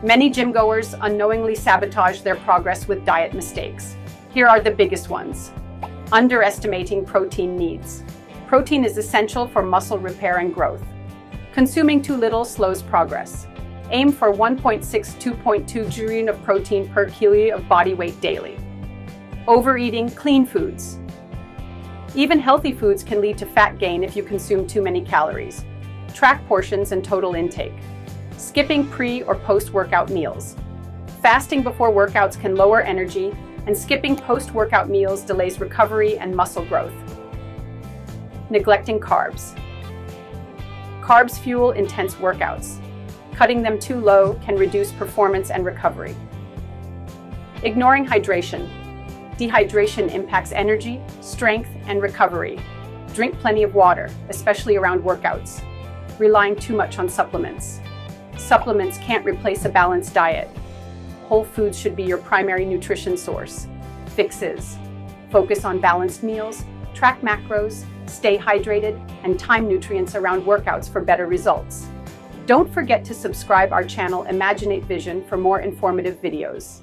Many gym goers unknowingly sabotage their progress with diet mistakes. Here are the biggest ones. Underestimating protein needs. Protein is essential for muscle repair and growth. Consuming too little slows progress. Aim for 1.6 to 2.2 grams of protein per kilo of body weight daily. Overeating clean foods. Even healthy foods can lead to fat gain if you consume too many calories. Track portions and total intake. Skipping pre- or post-workout meals. Fasting before workouts can lower energy, and skipping post-workout meals delays recovery and muscle growth. Neglecting carbs. Carbs fuel intense workouts. Cutting them too low can reduce performance and recovery. Ignoring hydration. Dehydration impacts energy, strength, and recovery. Drink plenty of water, especially around workouts. Relying too much on supplements. Supplements can't replace a balanced diet. Whole foods should be your primary nutrition source. Fixes. Focus on balanced meals, track macros, stay hydrated, and time nutrients around workouts for better results. Don't forget to subscribe our channel Imaginate Vision for more informative videos.